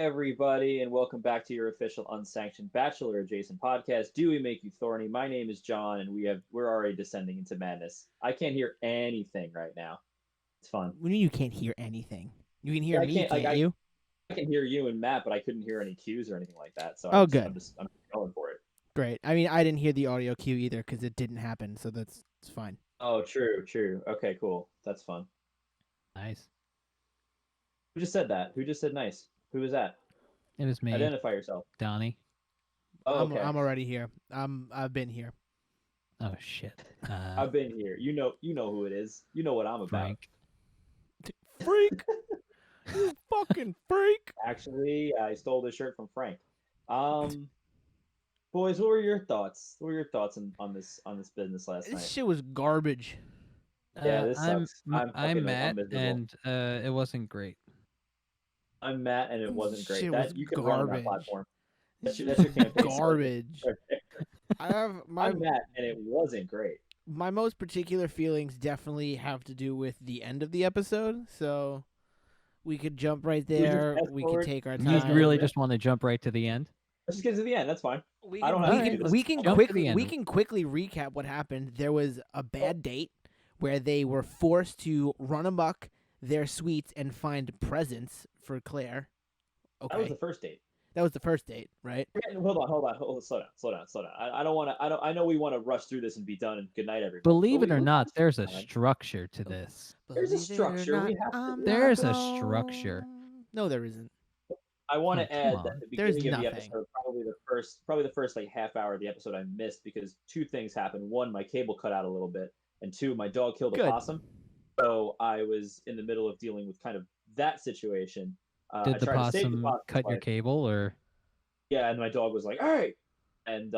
everybody, and welcome back to your official unsanctioned Bachelor Adjacent podcast. Do we make you thorny? My name is John, and we're already descending into madness. I can't hear anything right now. It's fun. What do you mean you can't hear anything? You can hear I me, can't. can't you? I can hear you and Matt, but I couldn't hear any cues or anything like that. So Oh, I'm good. going for it. Great. I mean, I didn't hear the audio cue either because it didn't happen, so it's fine. Oh, true. Okay, cool. That's fun. Nice. Who just said that? Who just said nice? Who was that? It was me, Identify yourself. Donnie. Oh, okay. I'm already here. I've been here. Oh shit. I've been here. You know who it is. You know what I'm about. Frank. Freak! You fucking freak! Actually, I stole this shirt from Frank. Boys, what were your thoughts? What were your thoughts on this business last night? This shit was garbage. Yeah, this sucks. I'm Matt, and it wasn't great. I'm Matt, and it wasn't great. Shit That was you can run on that garbage. platform. That's your campaign. Garbage. I have I'm Matt, and it wasn't great. my most particular feelings definitely have to do with the end of the episode, so we could jump right there. We could take our You time. really just want to jump right to the end? Let's just get to the end. That's fine. We I don't can, have we to can, do this. we can Jump to the quickly end. we can quickly recap what happened. There was a bad date where they were forced to run amok their suites and find presents for Claire. Okay, That was the first date. that was the first date, right? Hold on. Slow down. I don't want to. I know we want to rush through this and be done. And good night, everybody. Believe But it or we- not, there's a fine. structure to this. There's a Believe it or structure. not, We have to- I'm There's not a structure. alone. No, there isn't. I want Oh, to add come that on. the There's beginning of the nothing. episode, probably the first like half hour of the episode, I missed because two things happened. One, my cable cut out a little bit, and two, my dog killed a Good. possum. So I was in the middle of dealing with kind of that situation. I Did the tried to save possum possum's cut your life. cable, or Yeah, and my dog was like, "Hey!" and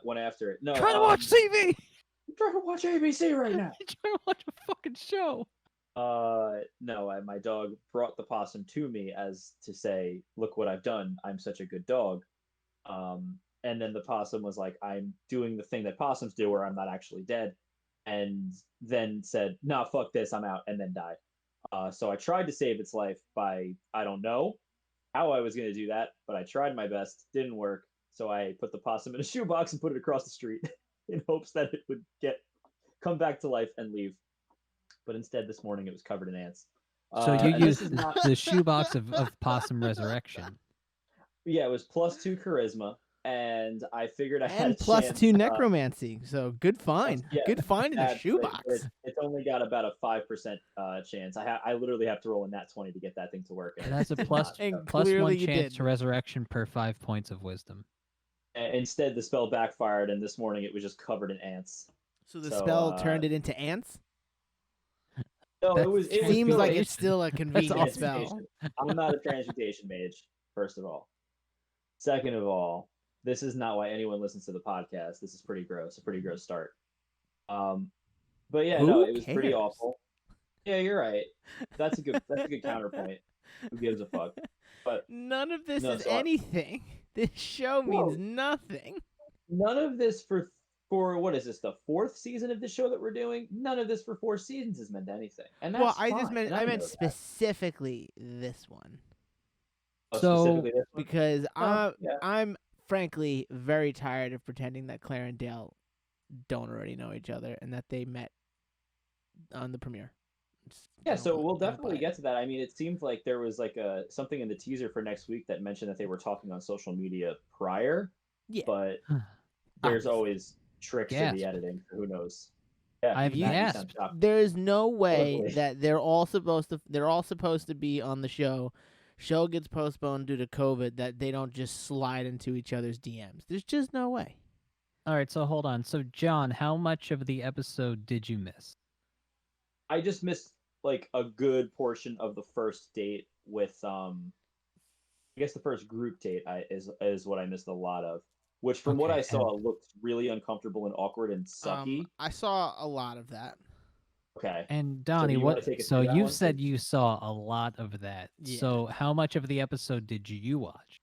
went after it. No, trying to watch TV? I'm trying to watch ABC right now. Trying to watch a fucking show. No, my dog brought the possum to me as to say, "Look what I've done. I'm such a good dog." And then the possum was like, "I'm doing the thing that possums do, where I'm not actually dead," and then said, "Nah, fuck this, I'm out," and then died. So I tried to save its life by I don't know how I was going to do that, but I tried my best. Didn't work. So I put the possum in a shoebox and put it across the street in hopes that it would come back to life and leave. But instead, this morning it was covered in ants. So you and this used is not- the shoebox of possum resurrection. Yeah, it was +2 charisma, and I figured I had a And plus chance, 2 necromancy. So good find. yeah, Good find in Yeah, the but shoebox. It's only got about a 5% chance. I literally have to roll a nat 20 to get that thing to work. It has a plus And plus clearly one you chance did. to resurrection per 5 points of wisdom. Instead, the spell backfired, and this morning it was just covered in ants. So the so, spell turned it into ants? No, That it was. Seems like really- it's still a convenient awesome. spell. I'm not a transmutation mage. First of all, second of all, this is not why anyone listens to the podcast. This is pretty gross. A pretty gross start. But yeah, Who no, it was pretty cares? awful. Yeah, you're right. That's a good counterpoint. Who gives a fuck? But None of this No, is so I- anything. This show means No. nothing. none of this for what is this, the fourth season of the show that we're doing? None of this for 4 seasons has meant anything. And that's Well, I just fine, meant and I meant know that. specifically this one Oh, So- specifically this one? because Oh, yeah. I'm frankly very tired of pretending that Claire and Dale don't already know each other and that they met on the premiere. Yeah, so we'll don't buy definitely it. get to that. I mean, it seemed like there was like something in the teaser for next week that mentioned that they were talking on social media prior, Yeah. but there's Obviously. always tricks in the Gasp. editing. So who knows? Yeah, I've you sound gasped. shocked. There is no way Totally. that they're all supposed to be on the show. Show gets postponed due to COVID that they don't just slide into each other's DMs. There's just no way. All right, so hold on. So John, how much of the episode did you miss? I just missed like a good portion of the first date with I guess the first group date is what I missed a lot of, which from what Okay, I saw looked really uncomfortable and awkward and sucky. I saw a lot of that. Okay. And Donnie, you wanna what? take us So through that you one? said you saw a lot of that. Yeah. So how much of the episode did you watch?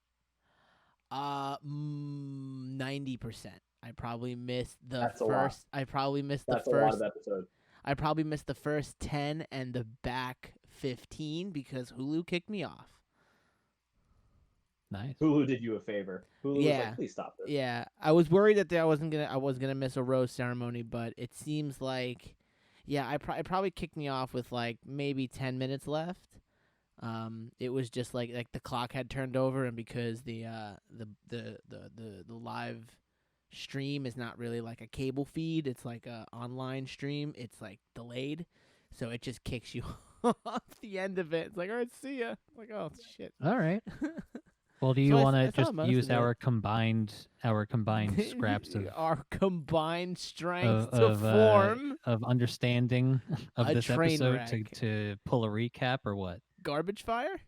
90%. I probably missed the That's a lot. first. I probably missed the That's a lot first. of episode. I probably missed the first 10 and the back 15 because Hulu kicked me off. Nice. Hulu did you a favor. Hulu was Yeah. like, please stop this. Yeah, I was worried that I was gonna miss a rose ceremony, but it seems like, yeah, it probably kicked me off with like maybe 10 minutes left. It was just like the clock had turned over, and because the live stream is not really like a cable feed, it's like a online stream. It's like delayed, so it just kicks you off the end of it. It's like, all right, see ya. Like, oh shit. All right. Well, do you So I want to saw just most use of it. our combined scraps of our combined strength of, to uh, form of understanding of a this train episode wreck. to pull a recap or what? Garbage fire?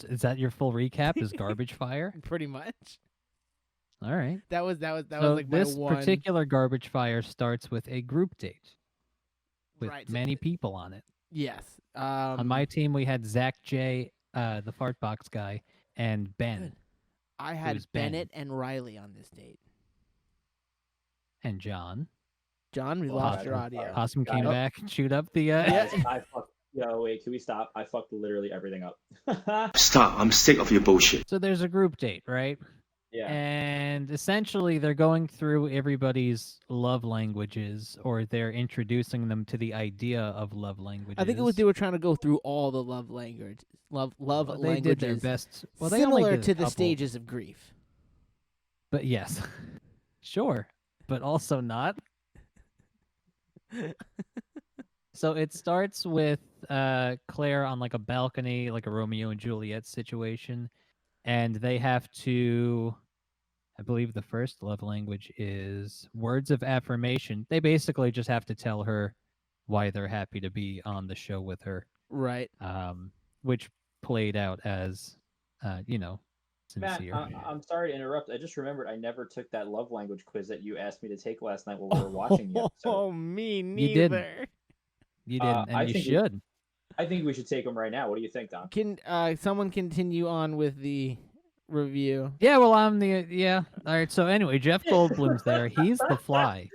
Is that your full recap? Is garbage fire? Pretty much. All right. That was So like my this one. particular garbage fire starts with a group date with Right. many people on it. Yes. On my team, we had Zach J, the fart box guy, and Ben. Good. I had was Ben. Bennett and Riley on this date. And John. John, we Oh, lost God, your I'm audio. sorry. Possum came Guys. back, chewed up the. Yeah. Guys, wait, can we stop? I fucked literally everything up. Stop. I'm sick of your bullshit. So there's a group date, right? Yeah. And essentially, they're going through everybody's love languages, or they're introducing them to the idea of love languages. I think it was they were trying to go through all the love language, love Well, they languages. did their best. Well, they only similar did a to the couple, stages of grief. But yes, sure, but also not. So it starts with Claire on like a balcony, like a Romeo and Juliet situation, and they have to. I believe the first love language is words of affirmation. They basically just have to tell her why they're happy to be on the show with her, Right. which played out as, Matt, sincere. I'm sorry to interrupt. I just remembered I never took that love language quiz that you asked me to take last night while we were watching the episode. Oh, me neither. You didn't. You didn't, and I you think should. I think we should take them right now. What do you think, Don? Can someone continue on with the review? Yeah, well, I'm the yeah. All right. So anyway, Jeff Goldblum's there. He's the Fly.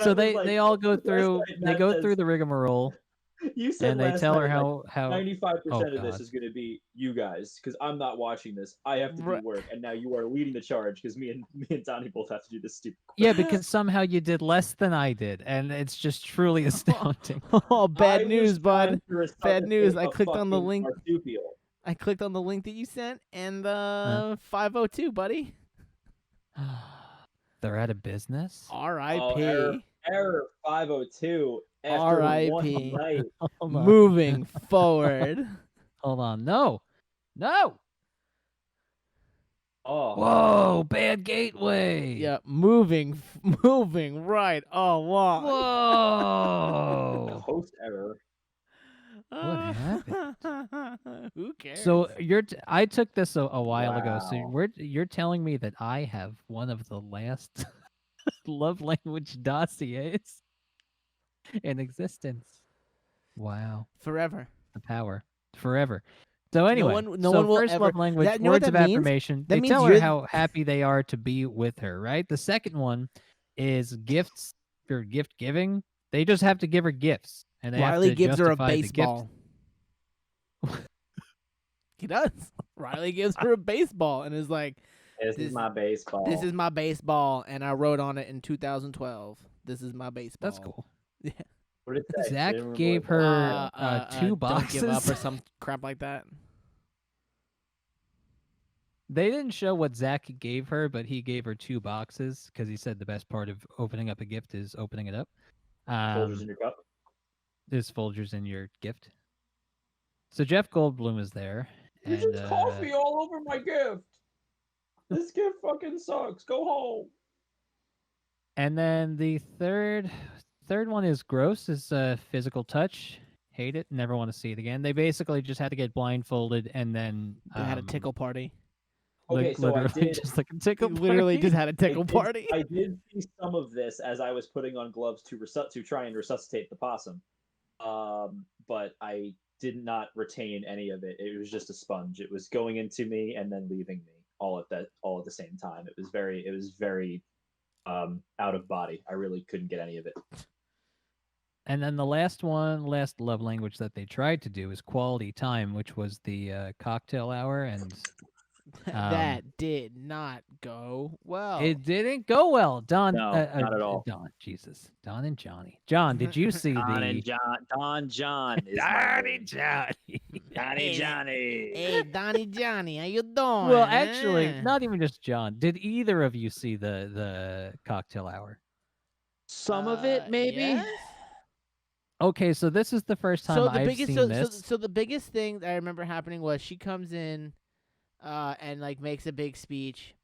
So they all go through. They go through the rigmarole, You said and they last tell her night, like, how 95% Oh, of this God. is going to be you guys because I'm not watching this. I have to do Right. work, and now you are leading the charge because me and Donnie both have to do this stupid. Yeah, because somehow you did less than I did, and it's just truly astounding. Oh, bad I news, was bud. trying to Bad news. I resuscitate a clicked on the fucking link. marsupial. I clicked on the link that you sent, and 502, buddy. They're out of business. R.I.P. Error 502. After R.I.P. one night. Hold on. Moving forward. Hold on. No. Oh, Whoa, bad gateway. Yeah, moving right along. Whoa. host error. What happened? Who cares? So I took this a while ago. So Wow. you're telling me that I have one of the last love language dossiers in existence. Wow, forever. the power forever. So anyway, no one will first ever- love language, that- you know what words of that means? affirmation. That They means tell her you're- how happy they are to be with her. Right. The second one is gifts for gift giving. They just have to give her gifts, and they Riley have to gives her a justify the gift. baseball. He does. Riley gives her a baseball and is like, This This- is my baseball. "This is my baseball," and I wrote on it in 2012. This is my baseball. That's cool. Yeah. What did it say? Zach Didn't remember gave what it her said. 2 boxes. Don't give up or some crap like that. They didn't show what Zach gave her, but he gave her 2 boxes because he said the best part of opening up a gift is opening it up. Folgers in your cup. There's Folgers in your gift. So Jeff Goldblum is there. You And, just coffee all over my gift. This gift fucking sucks. Go home. and then the third one is gross, is physical touch. Hate it. Never want to see it again. They basically just had to get blindfolded and then They had a tickle party. Okay, so I literally did. just like a tickle Literally party. just had a I tickle did- party. I did see some of this as I was putting on gloves to try and resuscitate the possum, but I did not retain any of it. It was just a sponge. It was going into me and then leaving me all at the same time. It was very out of body. I really couldn't get any of it. And then the last love language that they tried to do is quality time, which was the cocktail hour, and That did not go well. it didn't go well. No, not at all. Don and Johnny. John, did you see Don John is Donnie Johnny? Donnie Johnny. Hey, Donnie Johnny, how you doing? Well, actually, Eh? not even just John. Did either of you see the cocktail hour? Some of it, maybe. Yes? Okay, so this is the first time I've seen this. So the biggest thing that I remember happening was she comes in, and like makes a big speech,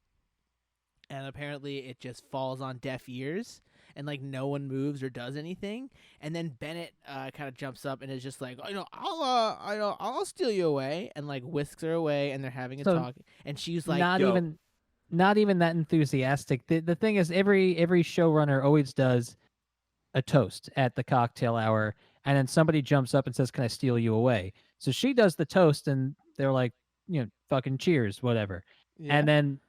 and apparently it just falls on deaf ears, and like no one moves or does anything, and then Bennett kind of jumps up and is just like, I'll steal you away, and like whisks her away, and they're having a talk, and she's like, not even that enthusiastic. The thing is, every showrunner always does a toast at the cocktail hour, and then somebody jumps up and says, "Can I steal you away?" So she does the toast, and they're like, fucking cheers, whatever. Yeah. And then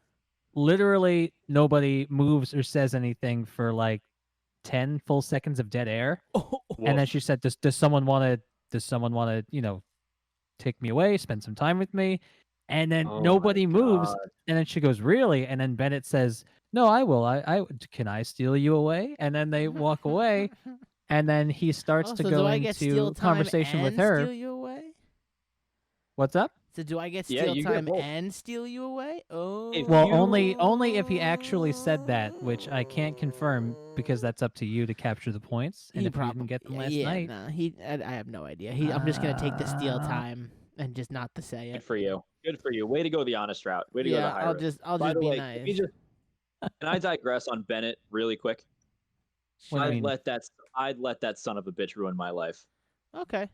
literally nobody moves or says anything for like 10 full seconds of dead air. And then she said, does someone want to, take me away, spend some time with me? And then nobody moves. And then she goes, really? And then Bennett says, no, I will. Can I steal you away? And then they walk away. And then he starts to go into conversation with her. Steal you away? What's up? So do I get steal time and steal you away? Oh. Well, only if he actually said that, which I can't confirm because that's up to you to capture the points. And if he didn't get them last night, no, I have no idea. I'm just gonna take the steal time and just not to say it. Good for you. Good for you. Way to go the honest route. Way to go the high route. I'll just be nice. Can I digress on Bennett really quick? I'd let that son of a bitch ruin my life. Okay.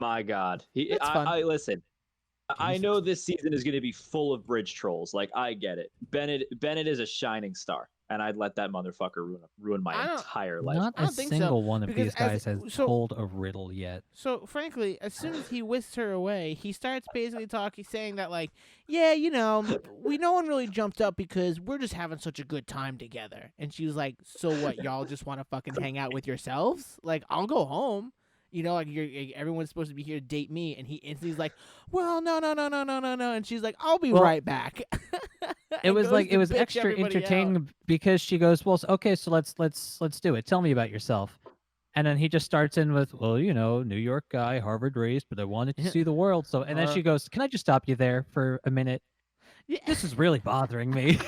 My God. That's fun. Listen. I know this season is going to be full of bridge trolls. Like, I get it. Bennett is a shining star, and I'd let that motherfucker ruin my entire life. Not a single one of these guys has told a riddle yet. So, frankly, as soon as he whisks her away, he starts basically saying that, like, no one really jumped up because we're just having such a good time together. And she was like, so what, y'all just want to fucking hang out with yourselves? Like, I'll go home. Like everyone's supposed to be here to date me, and he's like, well, no, and she's like, I'll be right back. It was extra entertaining because she goes, well, okay, so let's do it. Tell me about yourself. And then he just starts in with, well, New York guy, Harvard raised, but I wanted to see the world. So, and then she goes, can I just stop you there for a minute? Yeah. This is really bothering me.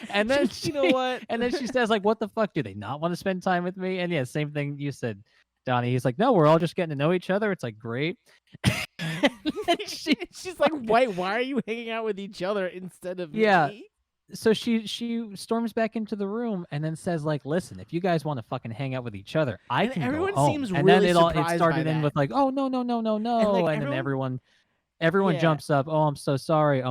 And then you know what? And then she says, like, what the fuck? Do they not want to spend time with me? And yeah, same thing you said, Donnie. He's like, no, we're all just getting to know each other. It's like, great. She's like, why are you hanging out with each other instead of me? So she storms back into the room and then says, like, listen, if you guys want to fucking hang out with each other, I can go home. Seems and really then surprised it started by in that. with like, oh no. And then everyone jumps up. Oh, I'm so sorry.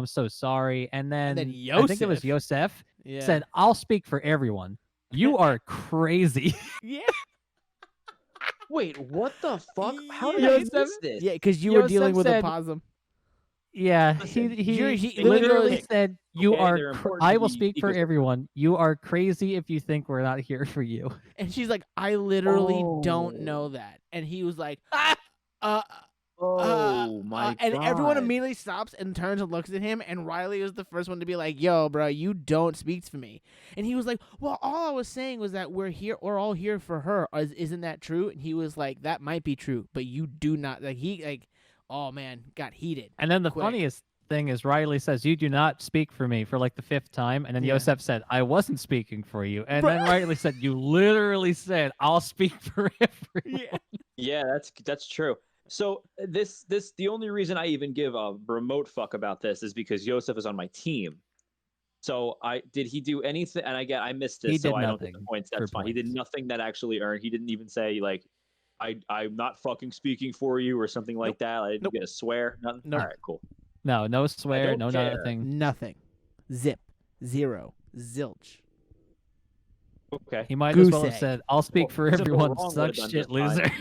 And then Yosef, I think it was Yosef said, I'll speak for everyone. You are crazy. Yeah. Wait, what the fuck? How did I miss this? Yeah, because you were dealing with a possum. Yeah, Listen, he literally said, I will speak for goes, everyone. You are crazy if you think we're not here for you. And she's like, I literally don't know that. And he was like, my and God. everyone immediately stops and turns and looks at him, and Riley was the first one to be like, yo, bro, you don't speak for me. And he was like, well, all I was saying was that we're all here for her. Isn't that true? And he was like, that might be true, but you do not, oh man, got heated. And then the funniest thing is Riley says, you do not speak for me, for like the 5th time. And then Yosef said, I wasn't speaking for you. And then Riley said, you literally said, I'll speak for everyone. Yeah, that's true. So the only reason I even give a remote fuck about this is because Yosef is on my team. So did he do anything? And I missed this, so I don't get the points. That's fine. He did nothing that actually earned. He didn't even say like, I'm not fucking speaking for you or something like that. I didn't get a swear. Nothing. Nope. All right, cool. No swear, no care. nothing. Nothing. Zip. Zero. Zilch. Okay. He might Goose as well have egg. said, I'll speak for everyone. Suck shit, loser.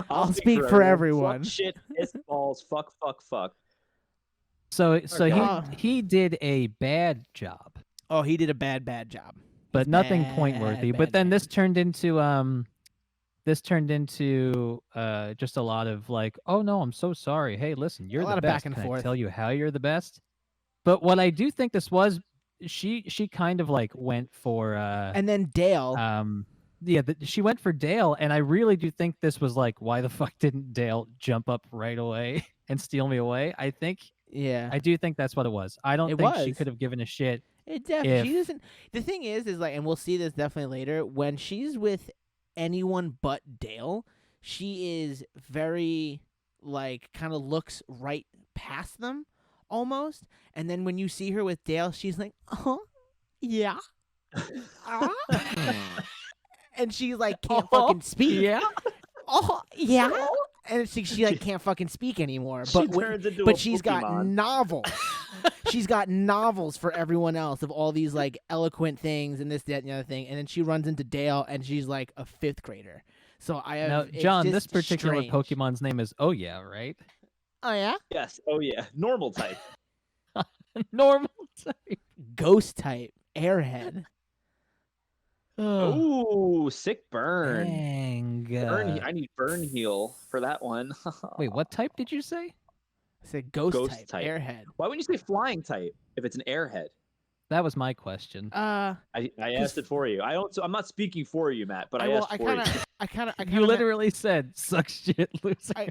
I'll speak for everyone. Fuck shit, piss balls, fuck. So he did a bad job. Oh, he did a bad job. But nothing point worthy. But then this turned into this turned into just a lot of like, oh no, I'm so sorry. Hey, listen, you're A the lot of best. back and Can forth. I tell you how you're the best? But what I do think this was, she kind of like went for And then Dale. yeah, she went for Dale, and I really do think this was like, why the fuck didn't Dale jump up right away and steal me away? I do think that's what it was. I don't It think she was. could have given a shit. It definitely. She if- doesn't. The thing is like, and we'll see this definitely later. When she's with anyone but Dale, she is very like kind of looks right past them almost. And then when you see her with Dale, she's like, oh, yeah, and she's like can't fucking speak. Yeah. Oh yeah, and she like can't fucking speak anymore. She But turns into but a she's got Pokemon. novels. She's got novels for everyone else of all these like eloquent things and this, that, and the other thing. And then she runs into Dale, and she's like a 5th grader. So I have Now, it's John, just this particular strange. Pokemon's name is Oh Yeah, right? Oh yeah, Yes. Oh yeah. Normal type. Normal type. ghost type, airhead. Ooh, sick burn. Dang. I need burn heal for that one. Wait, what type did you say? I said ghost, Ghost type. airhead. Why wouldn't you say flying type if it's an airhead? That was my question. I asked it for you. I'm not speaking for you, Matt, but I asked for you. I kind of You literally said suck shit, loser.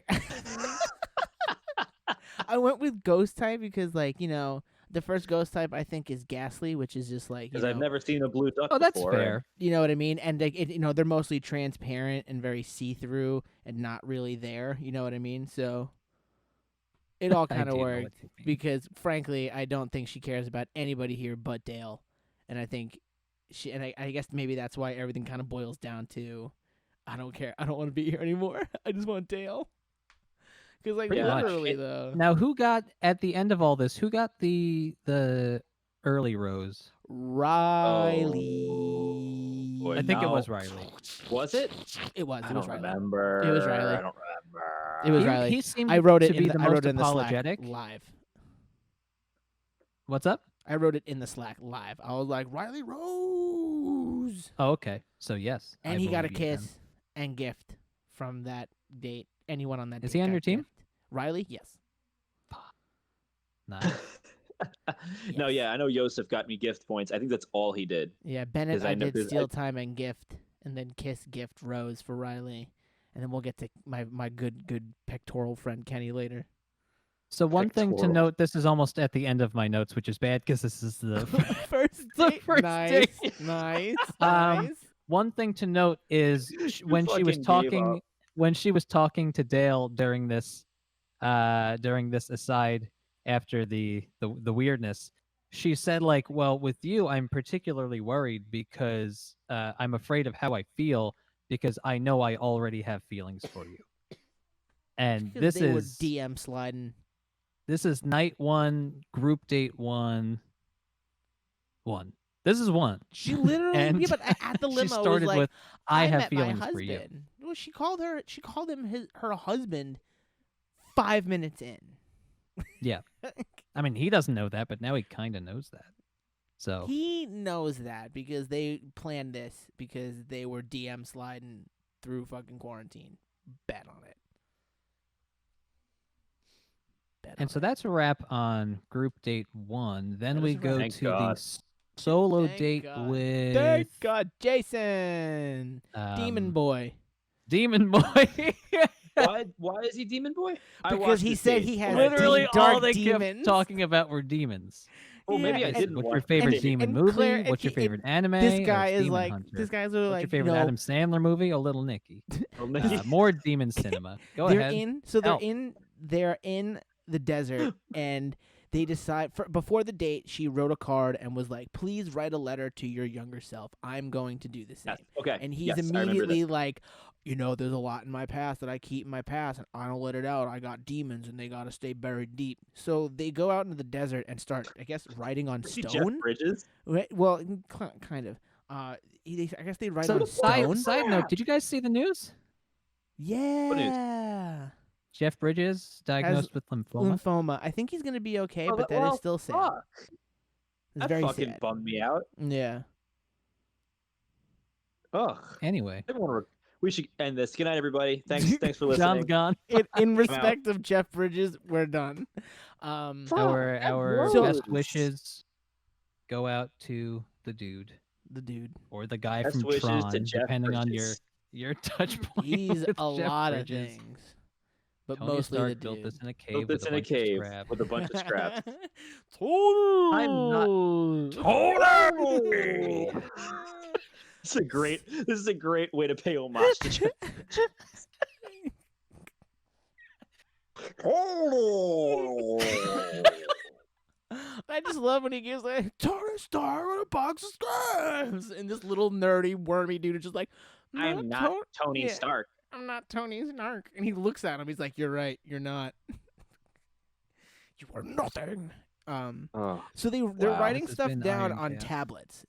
I went with ghost type because, like, you know, the first ghost type I think is Ghastly, which is just like, Because I've never seen a blue duck Oh, that's before. fair. you know what I mean, and like, you know, they're mostly transparent and very see-through and not really there. You know what I mean? So it all I kind of do know worked what you mean. because, frankly, I don't think she cares about anybody here but Dale, and I think I guess maybe that's why everything kind of boils down to, I don't care. I don't want to be here anymore. I just want Dale. Because, like, Pretty much. literally, though. Now, who got at the end of all this? Who got the early rose? Riley. Boy, I think it no. was Riley. Was it? It was. I It was don't Riley. remember. It was Riley. I don't remember. It was Riley. He seemed I wrote it to in be the, the I wrote most it in the apologetic. Slack live. What's up? I wrote it in the Slack live. I was like, Riley Rose. Oh, okay. So yes. And I he got a believe you then. kiss and gift from that date. Anyone on that Is date he on got your team? gift. Riley? Yes. Nice. No, yeah, I know Yosef got me gift points. I think that's all he did. Yeah, Bennett, 'Cause I I know- did 'cause steal time and gift, and then kiss, gift, rose for Riley. And then we'll get to my good pectoral friend Kenny later. So one thing to Pectoral. note, this is almost at the end of my notes, which is bad because this is the First The date. first nice, date. nice, Um, nice. one thing to note is when she was fucking gave talking to Dale during this aside after the weirdness, she said like, well, with you I'm particularly worried because I'm afraid of how I feel because I know I already have feelings for you. And Because this they were is DM sliding. this is night 1, group date 1. This is 1. She literally, And yeah, but at the limo, she started was like, with, I I have met feelings my for you. husband. Well, she called him her husband 5 minutes in. Yeah. I mean, he doesn't know that, but now he kind of knows that. So He knows that because they planned this because they were DM sliding through fucking quarantine. Bet on it. And so that's a wrap on group date 1. Then That we is a go wrap. Thank to God. the solo Thank date God. with Thank God, Jason, Demon Boy, Demon Boy. Why is he Demon Boy? I because watched he this said date. he has Literally dark all they demons. kept talking about were demons. Oh, maybe Yeah, I and- didn't. What's watch your it. favorite and- demon and movie? Claire- and What's your he- favorite anime? This Or guy it's is Demon like, Hunter? this guy's What's like, your favorite you know, Adam Sandler movie? Oh, Little Nicky. Oh, maybe- More demon cinema. Go they're ahead. they're Help. they're in the desert and they decide before the date she wrote a card and was like, please write a letter to your younger self. I'm going to do the same. Yes, okay. And he's yes, I remember immediately this. like, you know, there's a lot in my past that I keep in my past and I don't let it out. I got demons and they got to stay buried deep. So they go out into the desert and start, I guess, writing on Is he Jeff stone. Bridges? Right? Well, kind of. I guess they write So on stone. side note, did you guys see the news? Yeah. Jeff Bridges diagnosed with lymphoma. Lymphoma. I think he's gonna be okay, Oh, but that is still sad. Fuck. It's That very fucking sad. bummed me out. Yeah. Ugh. Anyway, I didn't want we should end this. Good night, everybody. Thanks for listening. John's gone. In respect of Jeff Bridges, we're done. Our So- best wishes go out to the dude The dude. or the guy Best from wishes Tron, to Jeff depending on Bridges. your touch point. He's with a Jeff lot Bridges. of things, but Tony mostly Stark the built dude. this in a cave Built with this a in a bunch of cave scrap. with a bunch of scraps. Tony! Tony! This is a great way to pay homage to Jeff. I just love when he gives like Tony Stark with a box of scraps, and this little nerdy wormy dude is just like, I'm not Tony yeah. Stark. I'm not Tony Stark. And he looks at him. He's like, you're right. You're not. You are nothing. So they're Wow. writing This has stuff been down Iron on Chaos. tablets,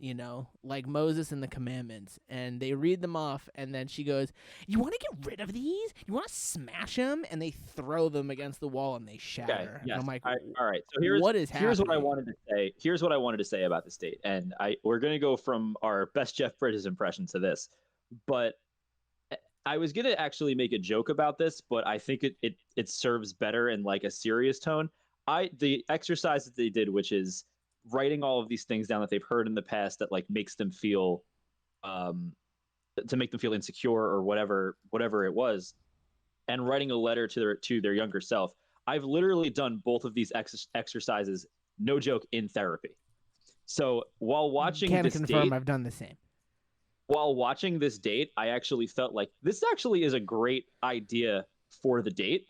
like Moses and the commandments, and they read them off, and then she goes, you want to get rid of these? You want to smash them? And they throw them against the wall, and they shatter. Okay, And yes. I'm like, all right. So here's what is here's what I happening? wanted to say. Here's what I wanted to say about this date, and we're gonna go from our best Jeff Bridges impression to this, but I was gonna actually make a joke about this, but I think it serves better in like a serious tone. The exercise that they did, which is writing all of these things down that they've heard in the past that like makes them feel, to make them feel insecure or whatever it was, and writing a letter to their younger self. I've literally done both of these exercises, no joke, in therapy. So while watching Can this confirm date, I've done the same. while watching this date, I actually felt like this actually is a great idea for the date,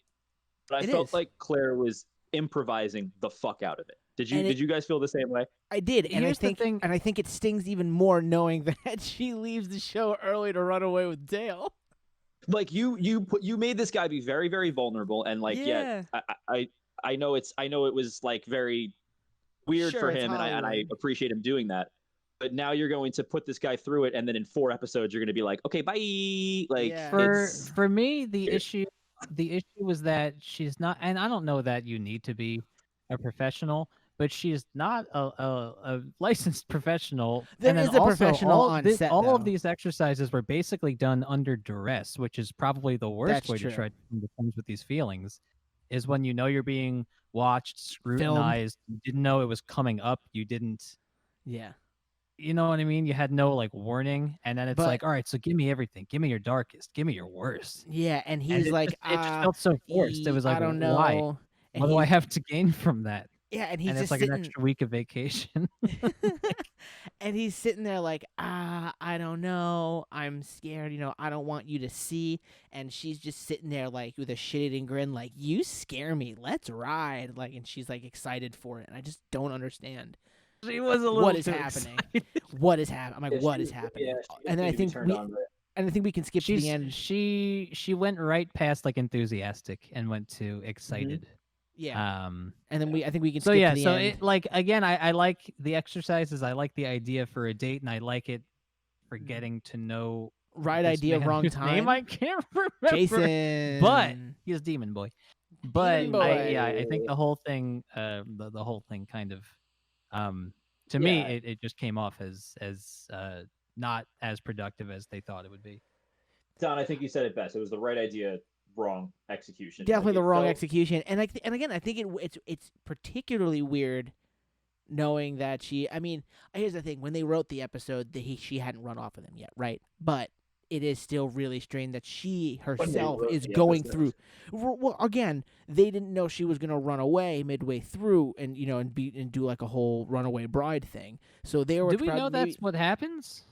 but I It felt is. like Claire was improvising the fuck out of it. Did you guys feel the same way? I did, and Here's the thing- I think it stings even more knowing that she leaves the show early to run away with Dale. Like you made this guy be very, very vulnerable, and like Yeah. I know it was like very weird Sure, for it's him, and I Hollywood. appreciate him doing that. But now you're going to put this guy through it, and then in 4 episodes you're going to be like, okay, bye. Like Yeah. it's For me, the it- issue was that she's not, and I don't know that you need to be a professional, but she's not a licensed professional. There and then is a also, professional all on this, set, all of though. these exercises were basically done under duress, which is probably the worst That's way true. to try to come to terms with these feelings. Is when you know you're being watched, scrutinized, you didn't know it was coming up, you didn't. Yeah. You know what I mean? You had no like warning, and then it's But- like, all right, so give me everything, give me your darkest, give me your worst. Yeah, and And he's it like, just, it just felt so forced. It was like, I don't know. why? And What do I he's- have to gain from that? Yeah, and he's And just it's like sitting, an extra week of vacation. and he's sitting there like, I don't know, I'm scared, I don't want you to see, and she's just sitting there like with a shit-eating grin, like, you scare me, let's ride, like, and she's like excited for it, and I just don't understand She was a what is happening. What is happening? I'm like, what is happening? And then I think we can skip to the end. She went right past like enthusiastic and went to excited. Yeah, Um. and then I think we can. So skip yeah. to the So end. it like again, I like the exercises. I like the idea for a date, and I like it for getting to know Right this idea, man wrong whose time. Name I can't remember. Jason, But he's Demon Boy. But Demon I think Boy. the whole thing, the whole thing kind of, to me, Yeah. it just came off as not as productive as they thought it would be. Don, I think you said it best. It was the right idea, wrong execution. Definitely Like, the it wrong felt- execution, and again, I think it's particularly weird knowing that she. I mean, here's the thing: when they wrote the episode, she hadn't run off with him yet, right? But it is still really strange that she herself wrote is the going episode. through. Well, again, they didn't know she was gonna run away midway through, and and do like a whole runaway bride thing. So they were. Do we know probably- that's what happens?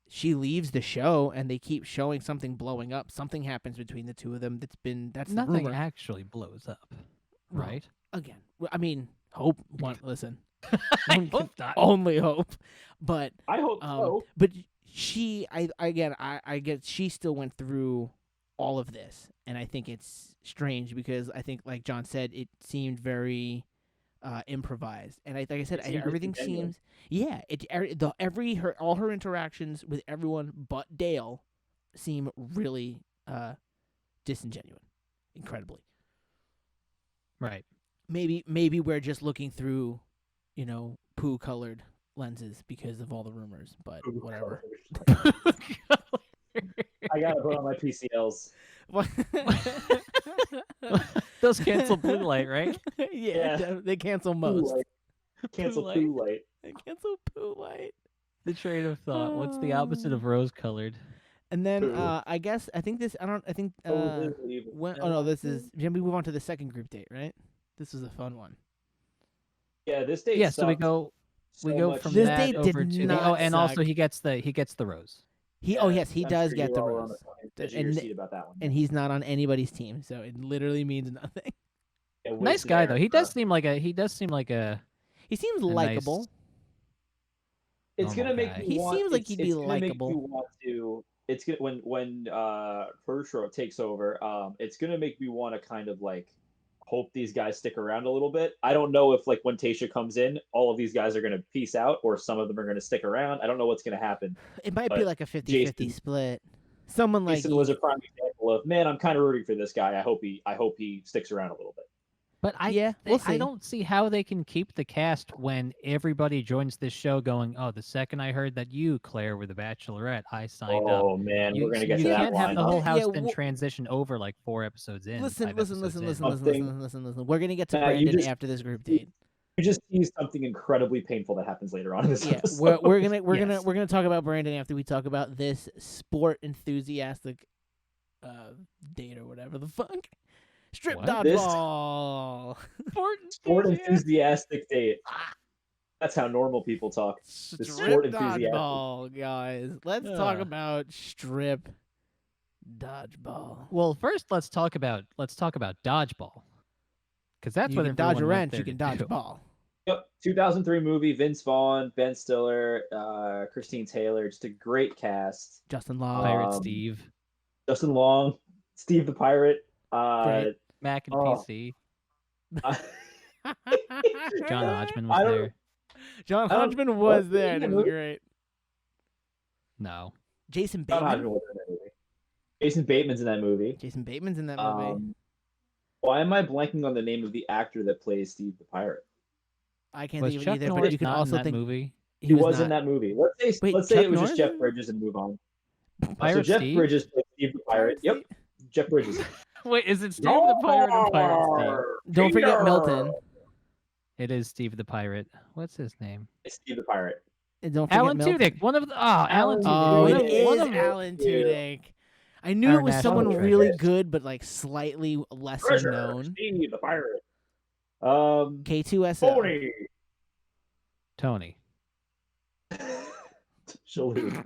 She leaves the show, and they keep showing something blowing up. Something happens between the two of them. That's the Nothing rumor. actually blows up, Well, right? Again, I mean, hope. Listen, I hope not. only hope. But I hope so. but she, I get she still went through all of this, and I think it's strange because I think, like John said, it seemed very improvised, and like I said, It seemed everything disingenuous. seems all her interactions with everyone but Dale seem really disingenuous, incredibly. Right. Maybe we're just looking through, poo colored lenses because of all the rumors, but whatever. I gotta put on PCLs. What? Those cancel blue light, right? Yeah, Yeah. they cancel Poo most. light. Cancel Poo poo light. They cancel poo light. The train of thought. What's the opposite of rose colored? And then Poo. I guess I think Oh, this is evil. when oh no, this is then we move on to the second group date, right? This was a fun one. Yeah, this date Yeah, so we sucked go so much from This that date did over to the not and also suck. he gets the rose. Oh yes, he I'm does sure get you the all were on rose. the fucking edge of your seat about that one. And he's not on anybody's team, so it literally means nothing. Yeah, Nice wasted guy Aaron, though. He bro. does seem like a He seems nice- likable. It's gonna normal make guy. me He want. seems like it's- he'd be it's gonna make likable. me want to. It's gonna when Hershro takes over. It's gonna make me want to kind of like hope these guys stick around a little bit. I don't know if like when Tasha comes in, all of these guys are gonna peace out, or some of them are gonna stick around. I don't know what's gonna happen. It might be But like a 50-50 Jason- split. Someone like Jason was a prime example of, man, I'm kind of rooting for this guy. I hope he sticks around a little bit. But we'll I see. don't see how they can keep the cast when everybody joins this show going, oh, the second I heard that you, Claire, were the Bachelorette, I signed up. Oh man, we're gonna get you to that can't have the lineup. whole house Yeah, then well- transition over like 4 episodes in. Listen, 5 listen, episodes listen, in. listen, Something- listen. We're gonna get to Matt, you Brandon just- after this group date. You just teased something incredibly painful that happens later on in this Yeah, episode. we're Yes. gonna talk about Brandon after we talk about this sport enthusiastic date or whatever the fuck. Strip What? This- dodgeball. Sport enthusiastic date. That's how normal people talk. Strip sport enthusiastic. dodgeball, guys. Let's talk Ugh. about strip dodgeball. Well, first let's talk about dodgeball. Because that's You what can dodge a everyone went wrench. there You can to dodge do. a ball. Yep, 2003 movie. Vince Vaughn, Ben Stiller, Christine Taylor. Just a great cast. Justin Long. Pirate Um, Steve, Justin Long, Steve the Pirate. Great. Mac and oh. PC, I- John Hodgman I was don't- there. John I don't- Hodgman was what? there, and it was great. No, Jason John Bateman. Hodgman was in that movie. Jason Bateman's in that movie. Jason Bateman's in that movie. Why am I blanking on the name of the actor that plays Steve the Pirate? I can't was think of it Chuck either, Norris but you can not also in that think movie? He was not. in that movie. Let's say Wait, let's say Chuck it was Norris just Jeff is- Bridges and move on. Pirate so Jeff Steve? Bridges played Steve the Pirate. Yep, Jeff Bridges. Wait, is it Steve the Pirate or Pirate Steve? Don't forget Milton. It is Steve the Pirate. What's his name? It's Steve the Pirate. And don't forget Alan Milton. Tudyk. One of the Alan Tudyk. Oh, One it of- is one of- Alan Tudyk. I knew Our it was national someone treasure. really good, but like slightly lesser Treasure, known. Steve the Pirate. K2SO. Tony. Tony. Shalhoub.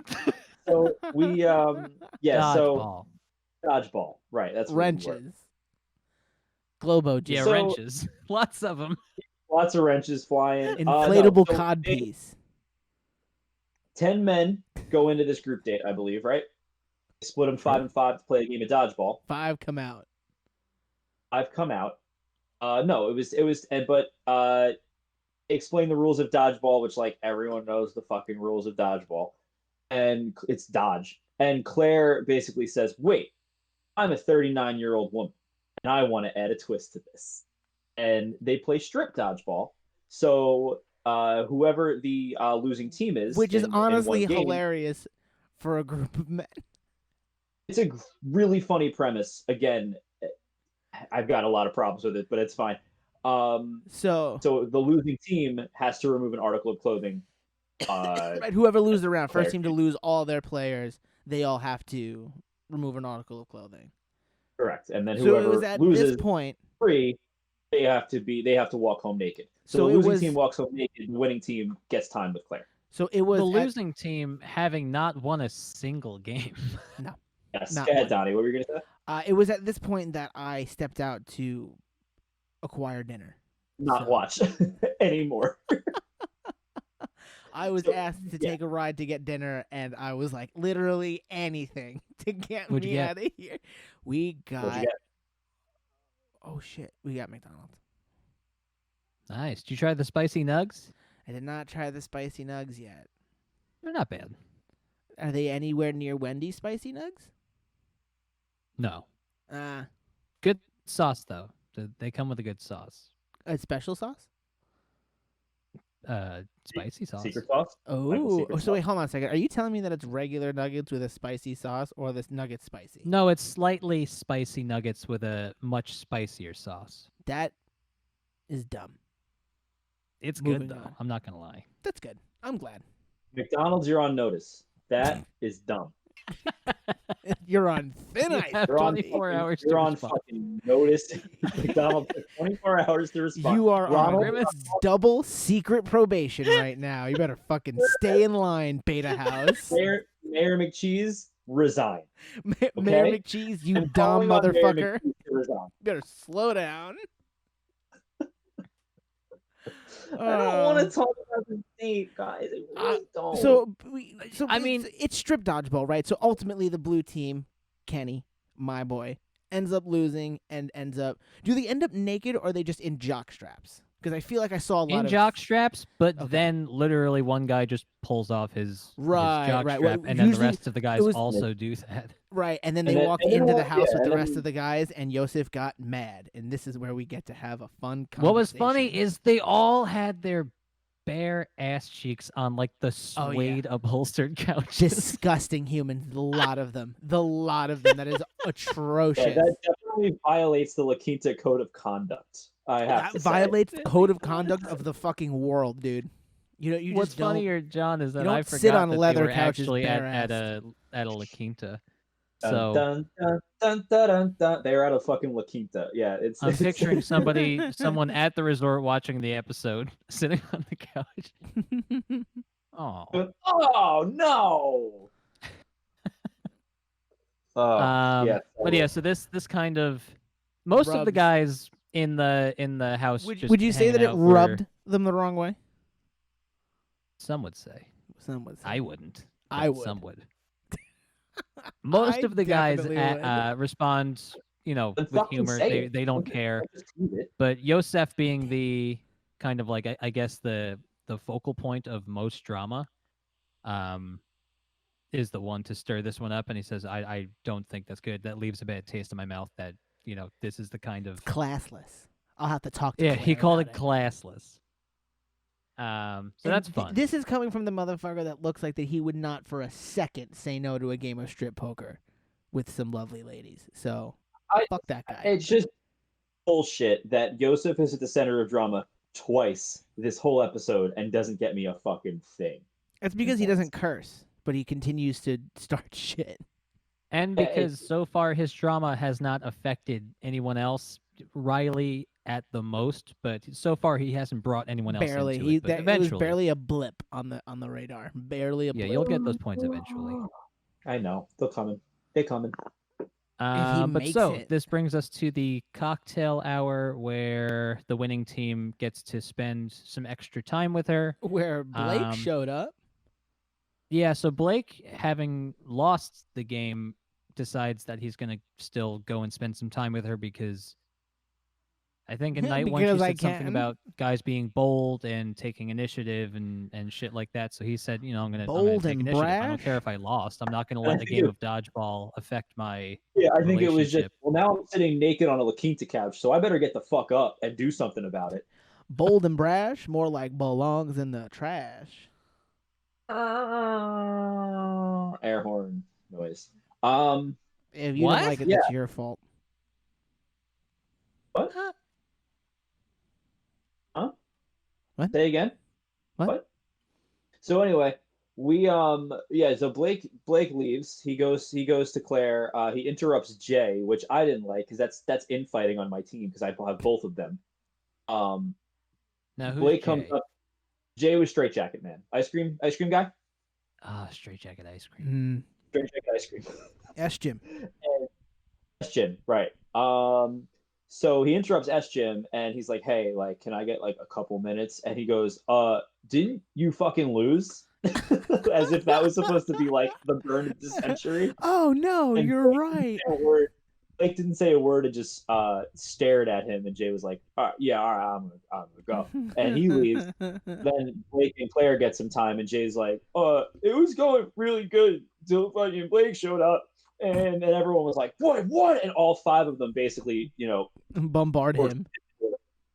So we yeah, so Dodgeball. dodgeball. Right, that's what we were. Wrenches. Globo Yeah, juice. So- wrenches. Lots of them. Lots of wrenches flying. Inflatable so cod they- piece. 10 men go into this group date, I believe, right? They split them 5 and 5 to play a game of dodgeball. 5 come out. I've come out. No, explain the rules of dodgeball, which like everyone knows the fucking rules of dodgeball, and it's dodge. And Claire basically says, "Wait, I'm a 39-year-old woman, and I want to add a twist to this." And they play strip dodgeball. So whoever the losing team is, Which is in one honestly game, hilarious for a group of men. it's a really funny premise. Again, I've got a lot of problems with it, but it's fine. So the losing team has to remove an article of clothing. right, whoever loses the round, first Claire. team to lose all their players, they all have to remove an article of clothing. Correct, and then So whoever it was at loses this point. free, they have to walk home naked. So, So the it losing was- team walks home naked. The winning team gets time with Claire. So it was The at- losing team having not won a single game. Yes, Not go ahead, one. Donnie. What were you gonna say? it was at this point that I stepped out to acquire dinner. Not So- watch anymore. I was So, asked to yeah. take a ride to get dinner, and I was like, literally anything to get What'd you me get? out of here. We What'd got. you get? Oh shit! We got McDonald's. Nice. Did you try the spicy nugs? I did not try the spicy nugs yet. They're not bad. Are they anywhere near Wendy's spicy nugs? No. Good sauce though. They come with a good sauce. A special sauce? spicy sauce. Secret sauce. Oh, secret so wait, sauce. hold on a second. Are you telling me that it's regular nuggets with a spicy sauce, or this nugget spicy? No, it's slightly spicy nuggets with a much spicier sauce. That is dumb. It's Moving good though. on. I'm not gonna lie. That's good. I'm glad. McDonald's, you're on notice. That is dumb. You're on thin You ice. have You're on 24 hours to You're on respond. fucking notice. McDonald's has 24 hours to respond. You are Ronald, on double secret probation right now. You better fucking stay in line, Beta House. Mayor McCheese, resign. Mayor Okay? McCheese, you I'm dumb calling on Mayor motherfucker. McCheese to resign. You better slow down. I don't want to talk about the state, guys. I really don't. So I mean- it's strip dodgeball, right? So ultimately, the blue team, Kenny, my boy, ends up losing and ends up. Do they end up naked or are they just in jock straps? Because I feel like I saw a lot In of jock straps, but Okay. then literally one guy just pulls off his jock right. strap, Well, and then the usually rest of the guys it was- also do that. right, and then And they then- walked and then into the what- house yeah, with the and rest then- of the guys, and Yosef got mad, and this is where we get to have a fun conversation. What was funny is they all had their bare ass cheeks on like the Oh, yeah. suede upholstered couches. disgusting humans. The lot of them. That is atrocious. Yeah, that definitely violates the La Quinta code of conduct. I have That to say. violates the code of conduct of the fucking world, dude. You What's just don't. funnier, John, is that don't I sit forgot on that leather they were couches actually at bare-assed. a La Quinta. Dun, So dun, dun, dun, dun, dun, dun. They're at a fucking La Quinta. Yeah, it's. I'm picturing someone at the resort watching the episode, sitting on the couch. Oh. Oh no! Yeah. But yeah, so this kind of most of the Rubs. guys in the house. just Would you say that hanging it out were- rubbed them the wrong way? Some would say. Some would say. I wouldn't. I but would. Some would. Most I of the guys definitely would. respond, Then with fucking humor. say They don't care. Just tweet it. But Yosef being the kind of like I guess the focal point of most drama, is the one to stir this one up, and he says, I don't think that's good. That leaves a bad taste in my mouth. That this is the kind of Classless. I'll have to talk to yeah. He Claire called it about classless. So And that's fun. This is coming from the motherfucker that looks like that he would not for a second say no to a game of strip poker with some lovely ladies. So fuck that guy. It's just bullshit that Yosef is at the center of drama twice this whole episode and doesn't get me a fucking thing. It's because he doesn't curse, but he continues to start shit. And Yeah, because so far his drama has not affected anyone else, Riley at the most, but so far he hasn't brought anyone else Barely. into it. But It was eventually, barely a blip on the radar. Barely a yeah, blip. you'll get those points eventually. I know. They're coming. They're coming. he But makes so it. this brings us to the cocktail hour where the winning team gets to spend some extra time with her. Where Blake showed up. Yeah, so Blake, having lost the game, decides that he's going to still go and spend some time with her because I think in night one she Because I said something can. about guys being bold and taking initiative and shit like that. So he said, I'm going to Bold take and initiative. I don't brash? care if I lost. I'm not going to I let the think game it- of dodgeball affect my Yeah, I think it was just, relationship. well, now I'm sitting naked on a La Quinta couch, so I better get the fuck up and do something about it. Bold and brash, more like belongs in the trash. Air horn noise. If you What? don't like it, Yeah. that's your fault. What? Huh? Huh? What? Say again? What? So anyway, so Blake leaves. He goes to Claire. He interrupts Jay, which I didn't like because that's infighting on my team because I have both of them. Now, who's Blake comes Jay? up. Jay was Straight Jacket Man. Ice cream guy. Ah, straight jacket ice cream. Straight Jacket ice cream. S Jim. S Jim, right. So he interrupts S Jim and he's like, hey, like, can I get like a couple minutes? And he goes, didn't you fucking lose? As if that was supposed to be like the burn of the century. Oh no, And you're right. Blake didn't say a word and just stared at him, and Jay was like, all right, I'm gonna go. And he leaves. Then Blake and Claire get some time, and Jay's like, it was going really good until fucking Blake showed up. And then everyone was like, what? And all five of them basically, Bombard him.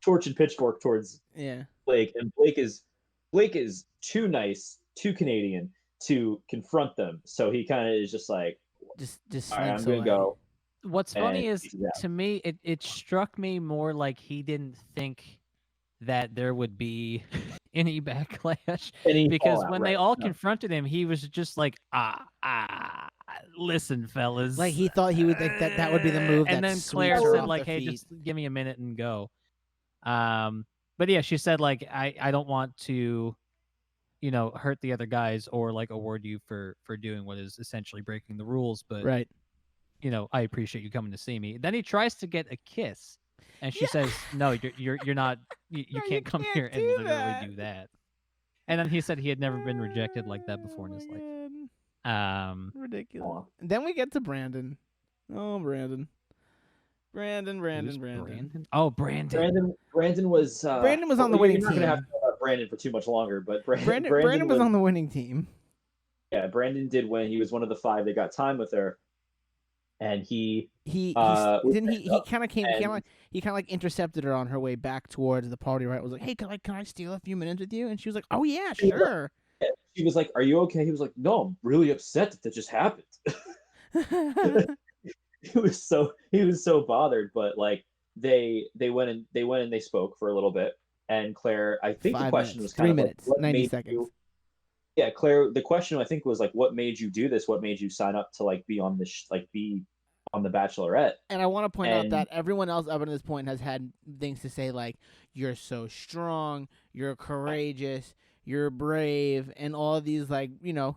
torch and pitchfork towards Yeah. Blake. And Blake is Blake is too nice, too Canadian to confront them. So he kind of is just like, Just all right, I'm slinks gonna away. go. What's And funny is, he's out. to me, it struck me more like he didn't think that there would be any backlash, Any because fallout, when right? they all No. confronted him, he was just like, listen, fellas. Like he thought he would like that would be the move And that then sweeps Claire her said off like, their hey, feet. just give me a minute and go. But yeah, she said like, I don't want to, hurt the other guys or like award you for doing what is essentially breaking the rules, but Right. I appreciate you coming to see me. Then he tries to get a kiss, and she Yeah. says, no, you're not, you No, can't come can't here and do literally that. do that. And then he said he had never been rejected like that before in his life. Ridiculous. Aw. And then we get to Brandon. Oh, Brandon. Who's Brandon. Oh, Brandon. Brandon was Brandon was on the you're winning not gonna have team. to talk about Brandon for too much longer, but Brandon was on the winning team. Yeah, Brandon did win. He was one of the 5 that got time with her, and he He was didn't he up kind of came and- he kind of like intercepted her on her way back towards the party, right? Was like, "Hey, can I steal a few minutes with you?" And she was like, "Oh yeah, sure." she was like, "Are you okay?" He was like, "No, I'm really upset that just happened." he was so bothered, but like they went and they spoke for a little bit, and Claire, I think the 5 question minutes, was kind 3 of like, minutes, what 90 made seconds. you? Yeah, Claire. The question I think was like, what made you do this? What made you sign up to like be on this be on the Bachelorette? And I want to point out And- that everyone else up to this point has had things to say like, "You're so strong, you're courageous, you're brave," and all these like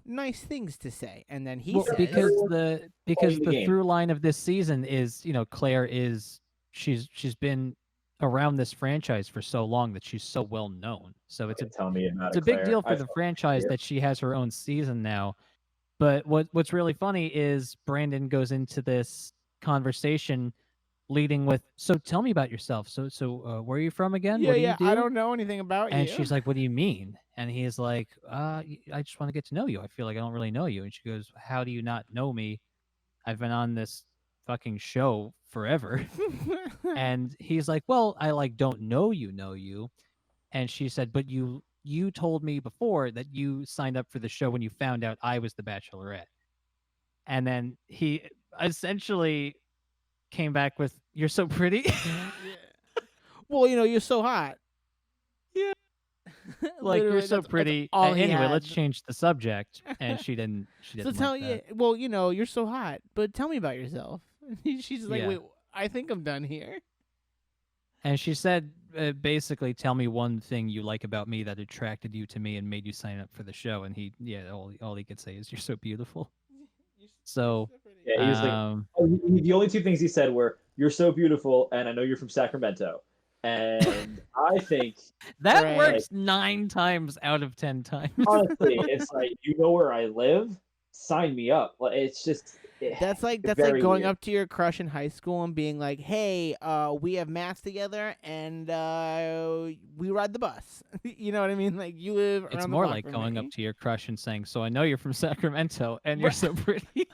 nice things to say. And then he says, because the the game. through line of this season is, Claire is she's been around this franchise for so long that she's so well known. So it's Tell me about it's it, a big Claire. deal for I the fucking franchise hate it. that she has her own season now. But what's really funny is Brandon goes into this conversation leading with, "So tell me about yourself. So where are you from again? What do you do?" I don't know anything about And you. she's like, "What do you mean?" And he's like, I just want to get to know you. I feel like I don't really know you." And she goes, "How do you not know me? I've been on this fucking show forever." And he's like, "Well, I like don't know you." And she said, "But you told me before that you signed up for the show when you found out I was the Bachelorette." And then he essentially came back with, "You're so pretty." Well, you're so hot. Yeah. Like, "You're Literally, so that's pretty." all he Anyway, had. let's change the subject. And she didn't. She So didn't. tell like that. well, you're so hot, but tell me about yourself. She's like, Yeah. "Wait, I think I'm done here." And she said, basically, "Tell me one thing you like about me that attracted you to me and made you sign up for the show." And all he could say is, "You're so beautiful." So, Yeah, he was like, the only 2 things he said were, "You're so beautiful," and "I know you're from Sacramento." And I think that Right. works 9 times out of 10 times. honestly, it's like, you know where I live? Sign me up. Like, it's just That's like very going weird. up to your crush in high school and being like, "Hey, we have maths together, and we ride the bus." You know what I mean? Like you live. It's around the more block like from going me. up to your crush and saying, "So I know you're from Sacramento and you're so pretty."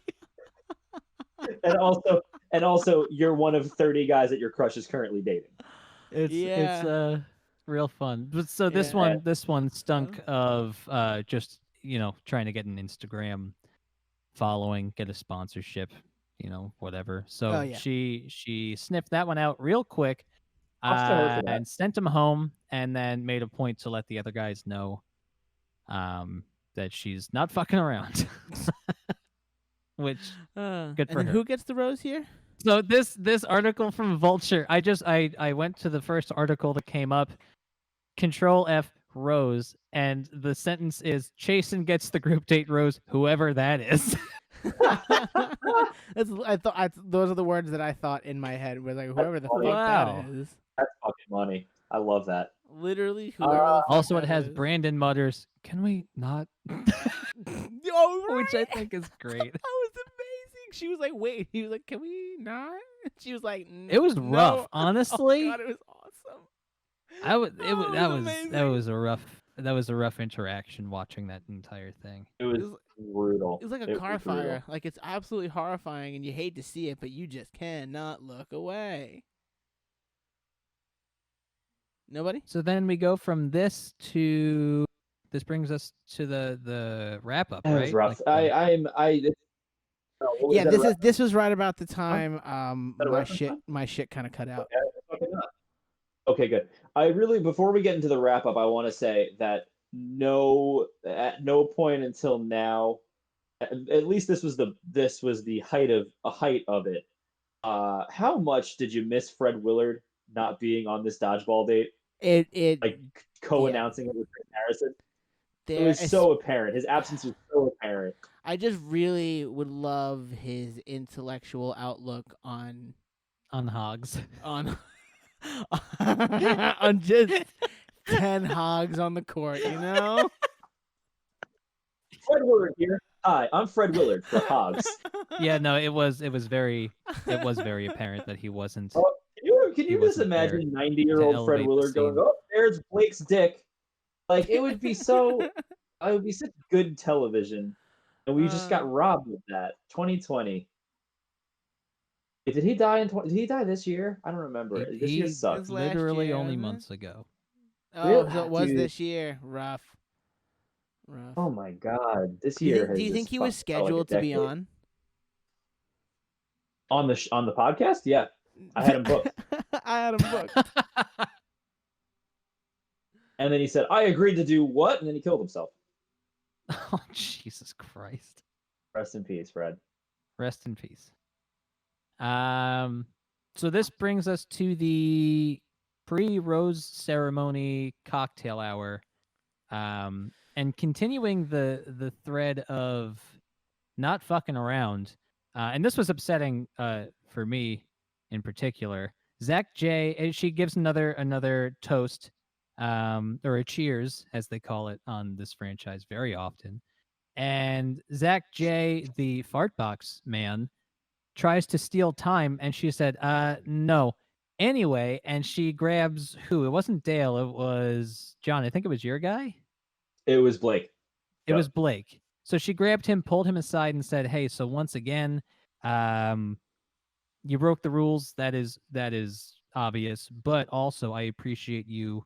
And also you're one of 30 guys that your crush is currently dating. It's real fun. But so this Yeah. one stunk of just, trying to get an Instagram following, get a sponsorship, whatever. So Oh, yeah. she sniffed that one out real quick, Props to her for that. and sent him home, and then made a point to let the other guys know that she's not fucking around. Which, good And for then her. who gets the rose here? So this article from Vulture, I went to the first article that came up, Control F Rose, and the sentence is, "Chasen gets the group date rose, whoever that is." Those are the words that I thought in my head. Was like, whoever the fuck Wow. that is. That's fucking money. I love that. Literally, whoever the fuck Also, it that has is. Brandon mutters, "Can we not?" Oh, Which I right. think is great. That was amazing. She was like, "Wait." He was like, "Can we not?" She was like, It was "No." rough, honestly. Oh God, it was awesome. That was amazing. a rough interaction watching that entire thing. It was brutal. It was like a car fire. Like it's absolutely horrifying, and you hate to see it, but you just cannot look away. Nobody? So then we go from this to this brings us to the wrap up, That was right? rough. Like Yeah, that a wrap? this was right about the time that a reference time? my shit kind of cut out. Okay, fucking not. Okay, good. I really, before we get into the wrap up, I want to say that at no point until now, at least this was the height of it. How much did you miss Fred Willard not being on this dodgeball date? It Like yeah. co-announcing it with Chris Harrison. It There was so apparent. His absence was so apparent. I just really would love his intellectual outlook on hogs. on on just 10 hogs on the court, you know? Fred Willard here. Hi, I'm Fred Willard for Hogs. Yeah, no, it was very apparent that he wasn't. Oh, can He you just wasn't there imagine to 90-year-old Fred elevate the Willard going, scene. "Oh, there's Blake's dick." Like it would be so. It would be such good television, and we just got robbed with that. 2020. Did he die in? Did he die this year? I don't remember. This year He sucks. last literally year, only wasn't it? months ago. Oh, Really? so it was Dude. this year. Rough. Oh my god, this Do you year think, do you has think just he was fucking felt like a scheduled to be decade. on? On the podcast? Yeah, I had him booked, I had him booked. and then he said, "I agreed to do what?" And then he killed himself. Oh, Jesus Christ. Rest in peace, Fred. Rest in peace. So this brings us to the pre-rose ceremony cocktail hour. And continuing the thread of not fucking around. And this was upsetting for me in particular. Zach J, she gives another toast, or a cheers, as they call it on this franchise very often. And Zach J, the fart box man, tries to steal time, and she said, no. Anyway, and she grabs who? It wasn't Dale, it was John. I think it was your guy. It was Blake. It was Blake. So she grabbed him, pulled him aside, and said, "Hey, so once again, you broke the rules. That is obvious. But also, I appreciate you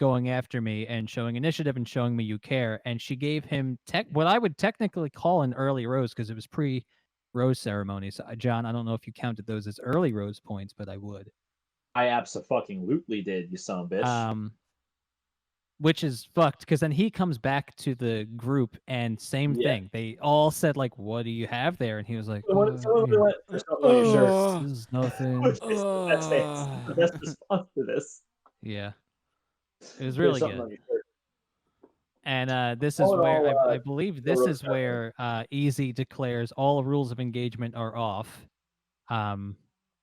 going after me and showing initiative and showing me you care." And she gave him what I would technically call an early rose because it was pre-rose ceremony. So, John, I don't know if you counted those as early rose points, but I would. I absolutely did, you son of a bitch. Which is fucked because then he comes back to the group and same thing. They all said like, "What do you have there?" And he was like, "There's something on your shirt." "This is nothing." Which is the best response to this. Yeah, it was really There's something good. on your shirt. And this is All in where all, I believe this is where Easy declares all rules of engagement are off.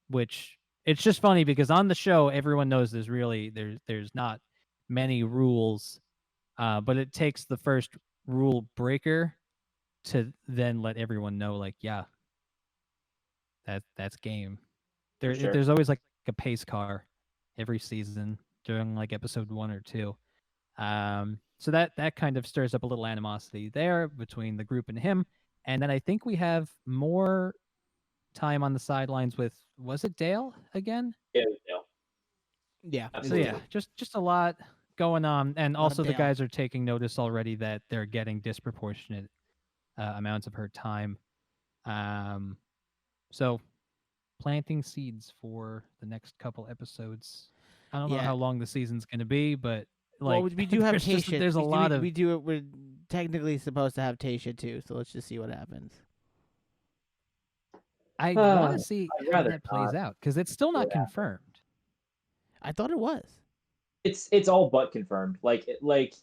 Which it's just funny because on the show everyone knows there's not many rules, but it takes the first rule breaker to then let everyone know, like, yeah, that's game. There's always like a pace car every season during like episode 1 or 2. So that kind of stirs up a little animosity there between the group and him. And then I think we have more time on the sidelines with, was it Dale again? Yeah, it was Dale. Yeah. Absolutely. So yeah, just a lot going on, and also the Dale. guys are taking notice already that they're getting disproportionate amounts of her time. So planting seeds for the next couple episodes. I don't know how long the season's going to be, but like, well, we do have Tasha. There's a lot of. We're technically supposed to have Tasha too, so let's just see what happens. I want to see how that plays out because it's still not confirmed. I thought it was. It's all but confirmed. Like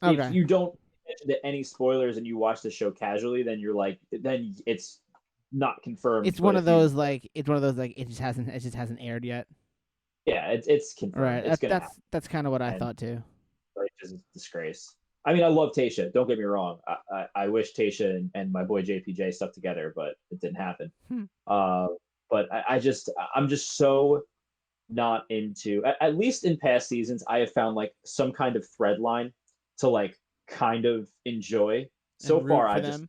Okay. if you don't mention any spoilers and you watch the show casually, then then it's not confirmed. It's one of those like it just hasn't aired yet. Yeah, it's confirmed. Right. It's that's kind of what I thought too. Like, just a disgrace. I mean, I love Tasha. Don't get me wrong. I wish Tasha and my boy JPJ stuck together, but it didn't happen. But I'm just so not into. At least in past seasons, I have found like some kind of thread line to like kind of enjoy. So far, I've had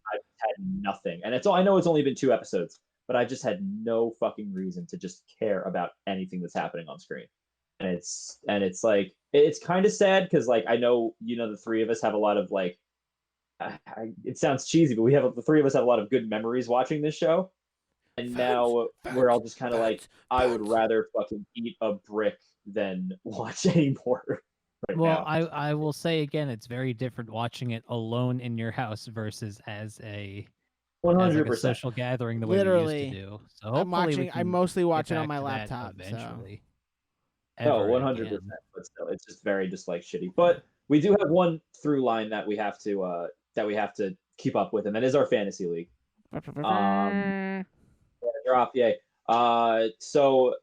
nothing, and I know it's only been 2 episodes, but I just had no fucking reason to just care about anything that's happening on screen. And it's like it's kind of sad because like I know the 3 of us have a lot of like it sounds cheesy, but the three of us have a lot of good memories watching this show, and now we're all just kind of like, I would rather fucking eat a brick than watch anymore right Well, now. I will say again, it's very different watching it alone in your house versus as a 100%. social gathering the way we Literally. used to do. So hopefully I mostly watch it get on my back to that laptop. eventually. No, Ever 100%. again. But still, it's just very just like shitty. But we do have one through line that we have to keep up with, and that is our fantasy league. Drop, yay. So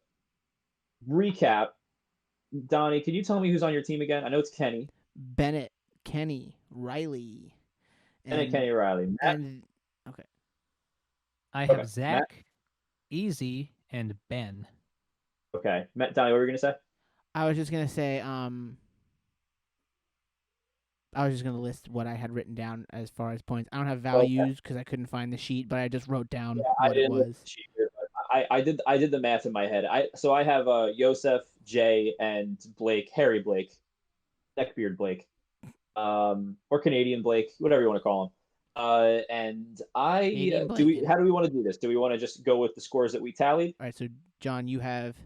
recap. Donnie, can you tell me who's on your team again? I know it's Kenny. Bennett, Kenny, Riley, And Kenny Riley. Matt? and okay. I have Okay, Zach, Matt? Easy, and Ben. Okay. Matt, Donnie, what were you gonna say? I was just gonna say, I was just gonna list what I had written down as far as points. I don't have values because I couldn't find the sheet, but I just wrote down what it was. I did the math in my head. I have Yosef, Jay, and Blake, Harry Blake, Neckbeard Blake, or Canadian Blake, whatever you want to call him. And Canadian Blake. how do we want to do this? Do we want to just go with the scores that we tallied? All right, so John, you have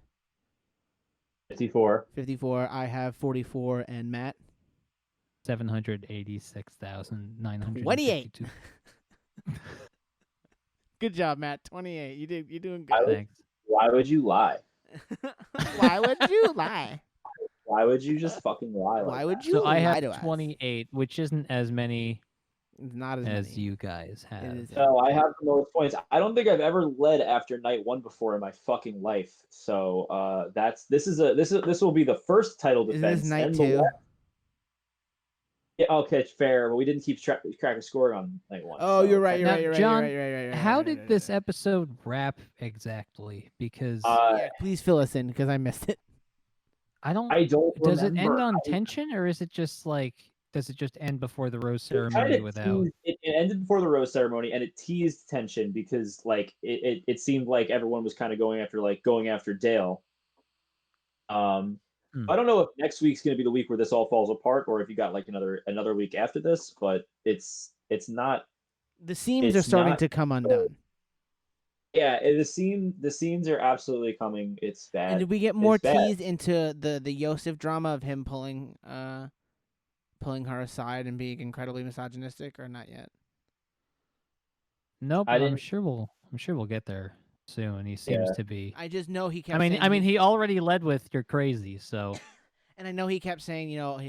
54. 54. I have 44, and Matt 786,952. Good job, Matt. 28. You're doing good. Thanks. Why would you lie? Why would you lie? Why would you just fucking lie? Why would that? you So I lie to have us? 28, which isn't as many Not as as many. you guys have. is. No, I have the most points. I don't think I've ever led after night one before in my fucking life. So this will be the first title Is defense. this night and the two? last. Yeah, okay, it's fair, but we didn't keep track of scoring on night one. Oh, so you're right. You're Now, right. You're right. John, you're right. You're right. How right, did right, this right. episode wrap exactly? Because Yeah, please fill us in because I missed it. I don't. Does it end on tension, or is it just like? Does it just end before the rose ceremony without? It ended before the rose ceremony, and it teased tension because like it seemed like everyone was kind of going after Dale. I don't know if next week's going to be the week where this all falls apart, or if you got like another week after this. But it's not. The seams are starting to come undone. Yeah, the scenes are absolutely coming. It's bad. And did we get more It's bad. teased into the Yosef drama of him pulling her aside and being incredibly misogynistic, or not yet? Nope. I I'm didn't- sure we'll get there soon. He seems to be. I just know he kept. I mean, he already led with "You're crazy," so. And I know he kept saying, I'll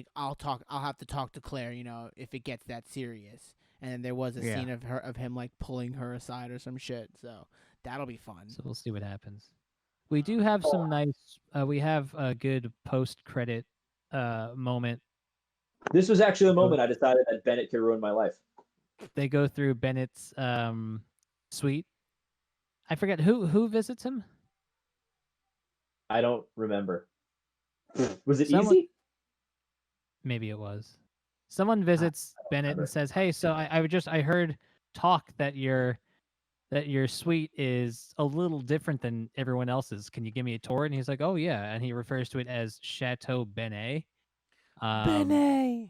have to talk to Claire, if it gets that serious. And then there was a scene of him like pulling her aside or some shit. So that'll be fun. So we'll see what happens. We do have some nice. We have a good post-credit moment. This was actually the moment I decided that Bennett could ruin my life. They go through Bennett's suite. I forget who visits him. I don't remember. Was it Someone- easy? Maybe it was. Someone visits Bennett and says, "Hey, so I heard talk that your suite is a little different than everyone else's. Can you give me a tour?" And he's like, "Oh yeah," and he refers to it as Chateau Benet. Benet.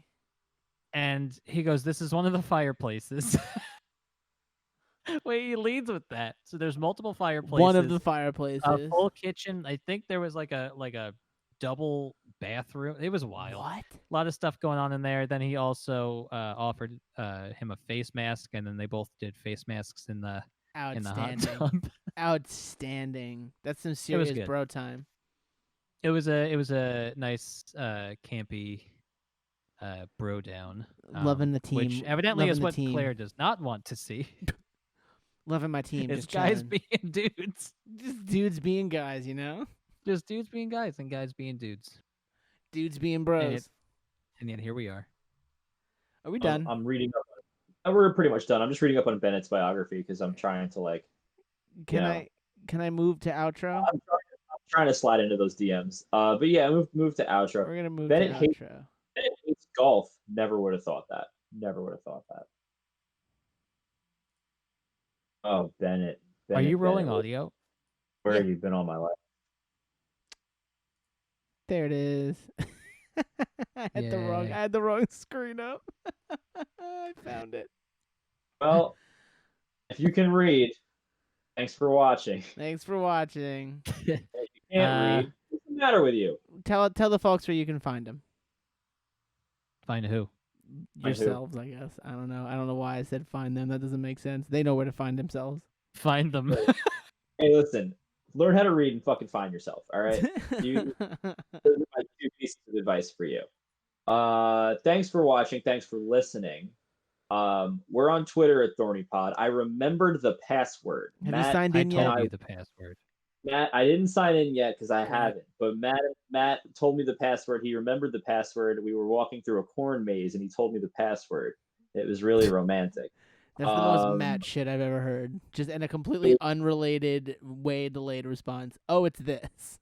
And he goes, "This is one of the fireplaces." Wait, he leads with that. So there's multiple fireplaces. One of the fireplaces. A full kitchen. I think there was like a double bathroom. It was wild. What? A lot of stuff going on in there. Then he also offered him a face mask, and then they both did face masks in the hot Outstanding. tub. Outstanding. That's some serious good. bro time. It was a nice campy bro down. Loving the team. Which evidently is Loving the what team. Claire does not want to see. Loving my team. It's just guys chilling. being dudes. Just dudes being guys, Just dudes being guys and guys being dudes. Dudes being bros. And yet here we are. Are we done? I'm reading up. We're pretty much done. I'm just reading up on Bennett's biography because I'm trying to Can I move to outro? I'm trying to slide into those DMs. But yeah, move to outro. We're gonna move Bennett to hates- outro. Bennett hates golf. Never would have thought that. Never would have thought that. Oh, Bennett. Are you Bennett, rolling Bennett, audio? Where have you been all my life? There it is. I had the wrong screen up. I found it. Well, if you can read, thanks for watching. Thanks for watching. If you can't read, what's the matter with you? Tell the folks where you can find them. Find who? Yourselves, I guess. I don't know. I don't know why I said find them. That doesn't make sense. They know where to find themselves. Find them. Hey, listen. Learn how to read and fucking find yourself. All right. Those are my 2 pieces of advice for you. Thanks for watching. Thanks for listening. We're on Twitter at Thorny Pod. I remembered the password. Have you signed in I yet? told you the password. Matt, I didn't sign in yet because I haven't. But Matt told me the password. He remembered the password. We were walking through a corn maze, and he told me the password. It was really romantic. That's the most Matt shit I've ever heard. Just in a completely unrelated, way delayed response. Oh, it's this.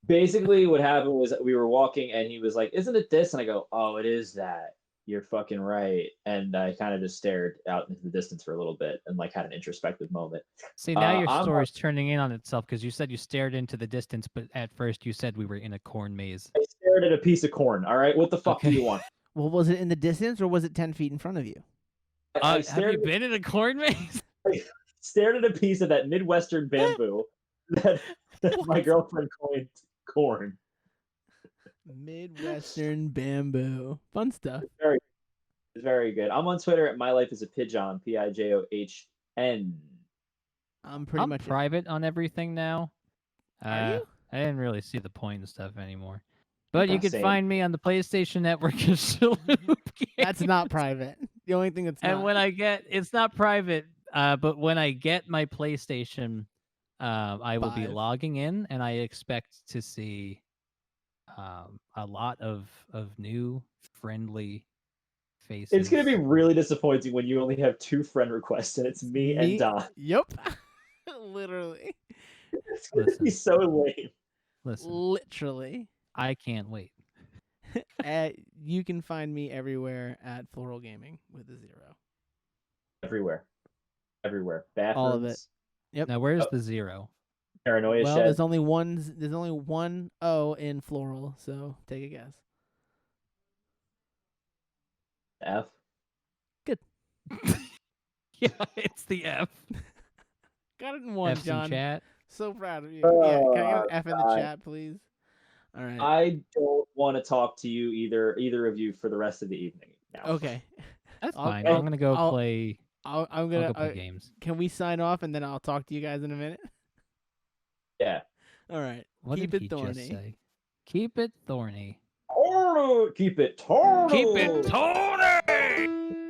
Basically, what happened was we were walking, and he was like, "Isn't it this?" And I go, "Oh, it is that. You're fucking right." And I kind of just stared out into the distance for a little bit and like had an introspective moment. See, now your story's turning in on itself because you said you stared into the distance, but at first you said we were in a corn maze. I stared at a piece of corn. All right, what the fuck do you want? Well, was it in the distance or was it 10 feet in front of you? Have you been in a corn maze? I stared at a piece of that Midwestern bamboo that my girlfriend coined corn. Midwestern bamboo. Fun stuff. It's very good. I'm on Twitter at mylifeasapigeon, Pijon. I'm pretty much private on everything now. Are you? I didn't really see the point and stuff anymore. But you can find me on the PlayStation Network as Shalhoub. That's not private. The only thing that's and when I get, it's not private, but when I get my PlayStation, I will be logging in, and I expect to see a lot of new friendly faces. It's going to be really disappointing when you only have 2 friend requests, and it's me and Don. Yep. Literally. It's going to be so lame. Listen. Literally. I can't wait. You can find me everywhere at Floral Gaming with a 0. Everywhere. Bathrooms. All of it. Yep. Now where's the 0? Paranoia well, shed. there's only one O in Floral, so take a guess. F. Good. Yeah, it's the F. Got it in one, F's John. in chat. So proud of you. Yeah, can I get an F in the chat, please? All right. I don't want to talk to you either of you for the rest of the evening now. Okay. That's fine. I'm gonna go play. I'm gonna go play games. Can we sign off and then I'll talk to you guys in a minute? Yeah. All right. What Keep did it he thorny. just say? Keep it thorny. Keep it thorny. Keep it thorny.